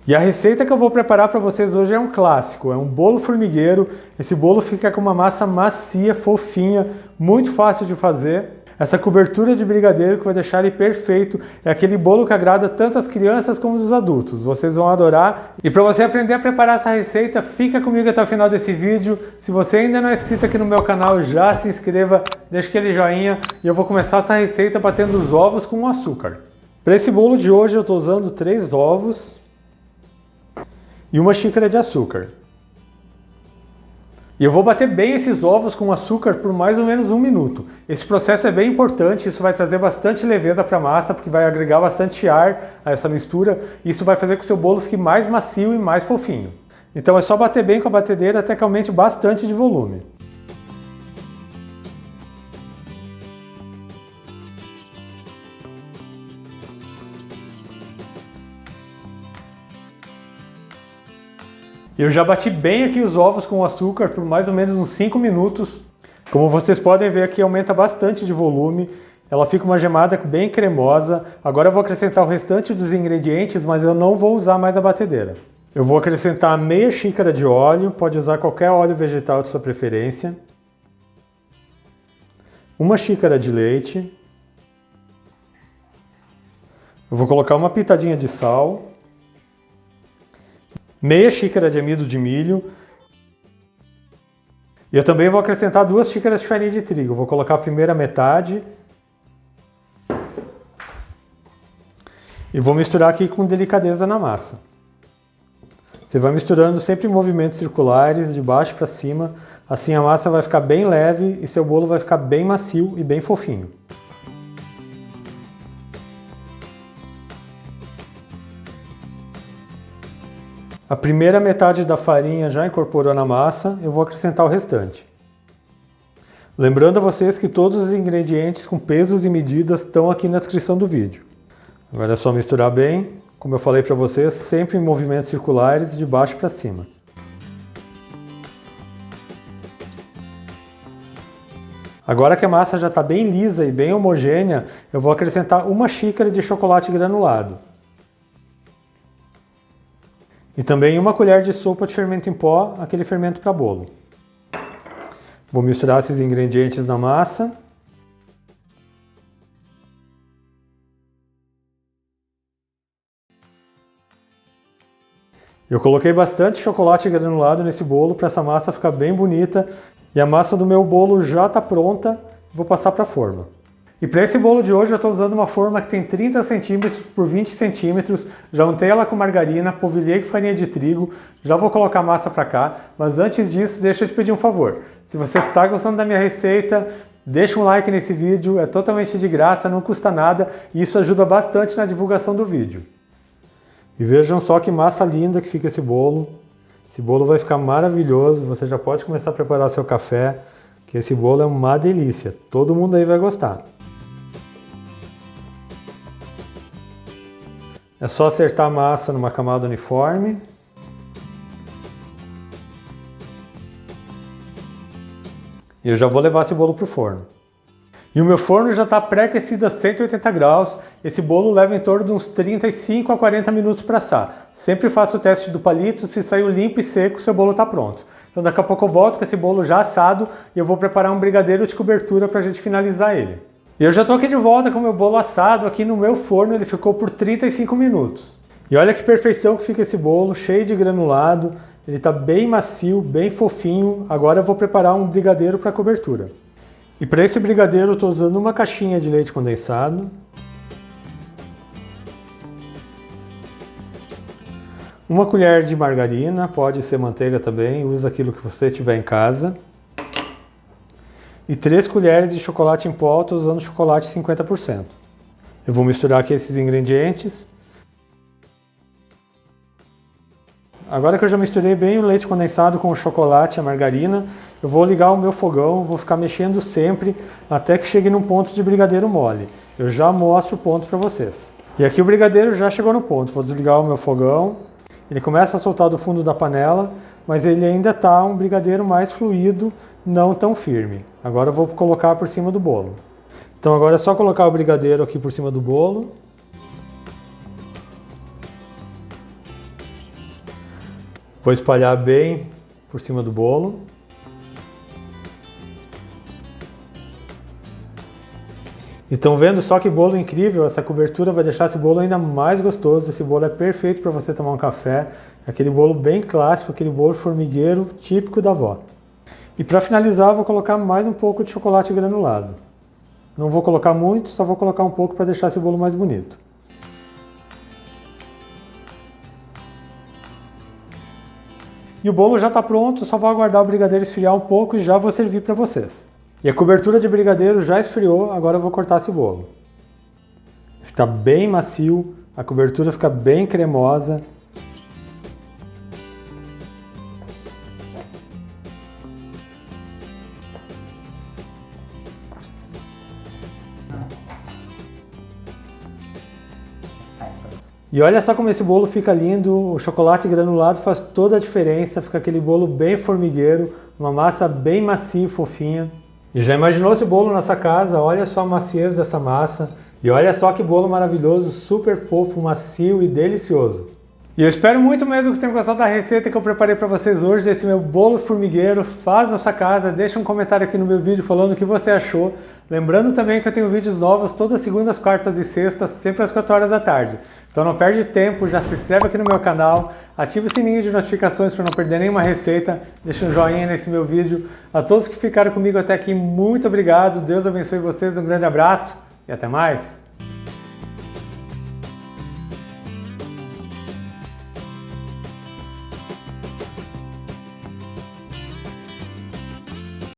E a receita que eu vou preparar para vocês hoje é um clássico, é um bolo formigueiro. Esse bolo fica com uma massa macia, fofinha, muito fácil de fazer. Essa cobertura de brigadeiro que vai deixar ele perfeito, é aquele bolo que agrada tanto as crianças como os adultos. Vocês vão adorar. E para você aprender a preparar essa receita, fica comigo até o final desse vídeo. Se você ainda não é inscrito aqui no meu canal, já se inscreva, deixa aquele joinha e eu vou começar essa receita batendo os ovos com açúcar. Para esse bolo de hoje eu estou usando 3 ovos e 1 xícara de açúcar. E eu vou bater bem esses ovos com açúcar por mais ou menos 1 minuto. Esse processo é bem importante, isso vai trazer bastante leveza para a massa, porque vai agregar bastante ar a essa mistura, e isso vai fazer com que o seu bolo fique mais macio e mais fofinho. Então é só bater bem com a batedeira até que aumente bastante de volume. Eu já bati bem aqui os ovos com o açúcar por mais ou menos uns 5 minutos. Como vocês podem ver aqui, aumenta bastante de volume. Ela fica uma gemada bem cremosa. Agora eu vou acrescentar o restante dos ingredientes, mas eu não vou usar mais a batedeira. Eu vou acrescentar meia xícara de óleo, pode usar qualquer óleo vegetal de sua preferência. 1 xícara de leite. Eu vou colocar uma pitadinha de sal. Meia xícara de amido de milho. E eu também vou acrescentar 2 xícaras de farinha de trigo. Vou colocar a primeira metade. E vou misturar aqui com delicadeza na massa. Você vai misturando sempre em movimentos circulares, de baixo para cima. Assim a massa vai ficar bem leve e seu bolo vai ficar bem macio e bem fofinho. A primeira metade da farinha já incorporou na massa, eu vou acrescentar o restante. Lembrando a vocês que todos os ingredientes com pesos e medidas estão aqui na descrição do vídeo. Agora é só misturar bem, como eu falei para vocês, sempre em movimentos circulares de baixo para cima. Agora que a massa já está bem lisa e bem homogênea, eu vou acrescentar 1 xícara de chocolate granulado. E também 1 colher de sopa de fermento em pó, aquele fermento para bolo. Vou misturar esses ingredientes na massa. Eu coloquei bastante chocolate granulado nesse bolo para essa massa ficar bem bonita. E a massa do meu bolo já está pronta, vou passar para a forma. E para esse bolo de hoje eu estou usando uma forma que tem 30 cm por 20 cm, já untei ela com margarina, polvilhei com farinha de trigo, já vou colocar a massa para cá, mas antes disso deixa eu te pedir um favor. Se você está gostando da minha receita, deixa um like nesse vídeo, é totalmente de graça, não custa nada e isso ajuda bastante na divulgação do vídeo. E vejam só que massa linda que fica esse bolo. Esse bolo vai ficar maravilhoso, você já pode começar a preparar seu café, que esse bolo é uma delícia, todo mundo aí vai gostar. É só acertar a massa numa camada uniforme. E eu já vou levar esse bolo para o forno. E o meu forno já está pré-aquecido a 180 graus. Esse bolo leva em torno de uns 35 a 40 minutos para assar. Sempre faço o teste do palito, se saiu limpo e seco, seu bolo está pronto. Então daqui a pouco eu volto com esse bolo já assado e eu vou preparar um brigadeiro de cobertura para a gente finalizar ele. E eu já estou aqui de volta com o meu bolo assado aqui no meu forno, ele ficou por 35 minutos. E olha que perfeição que fica esse bolo, cheio de granulado, ele está bem macio, bem fofinho. Agora eu vou preparar um brigadeiro para cobertura. E para esse brigadeiro eu estou usando 1 caixinha de leite condensado, 1 colher de margarina, pode ser manteiga também, usa aquilo que você tiver em casa. E 3 colheres de chocolate em pó, estou usando chocolate 50%. Eu vou misturar aqui esses ingredientes. Agora que eu já misturei bem o leite condensado com o chocolate e a margarina, eu vou ligar o meu fogão, vou ficar mexendo sempre até que chegue num ponto de brigadeiro mole. Eu já mostro o ponto para vocês. E aqui o brigadeiro já chegou no ponto, vou desligar o meu fogão. Ele começa a soltar do fundo da panela, mas ele ainda está um brigadeiro mais fluido, não tão firme. Agora eu vou colocar por cima do bolo. Então agora é só colocar o brigadeiro aqui por cima do bolo. Vou espalhar bem por cima do bolo. E estão vendo só que bolo incrível? Essa cobertura vai deixar esse bolo ainda mais gostoso. Esse bolo é perfeito para você tomar um café. Aquele bolo bem clássico, aquele bolo formigueiro típico da avó. E para finalizar, eu vou colocar mais um pouco de chocolate granulado. Não vou colocar muito, só vou colocar um pouco para deixar esse bolo mais bonito. E o bolo já está pronto, só vou aguardar o brigadeiro esfriar um pouco e já vou servir para vocês. E a cobertura de brigadeiro já esfriou, agora eu vou cortar esse bolo. Fica bem macio, a cobertura fica bem cremosa. E olha só como esse bolo fica lindo, o chocolate granulado faz toda a diferença, fica aquele bolo bem formigueiro, uma massa bem macia e fofinha. E já imaginou esse bolo na sua casa? Olha só a maciez dessa massa. E olha só que bolo maravilhoso, super fofo, macio e delicioso. E eu espero muito mesmo que tenham gostado da receita que eu preparei para vocês hoje, desse meu bolo formigueiro. Faz na sua casa, deixa um comentário aqui no meu vídeo falando o que você achou. Lembrando também que eu tenho vídeos novos todas segundas, quartas e sextas, sempre às 4 horas da tarde. Então não perde tempo, já se inscreve aqui no meu canal, ativa o sininho de notificações para não perder nenhuma receita, deixa um joinha nesse meu vídeo. A todos que ficaram comigo até aqui, muito obrigado, Deus abençoe vocês, um grande abraço e até mais!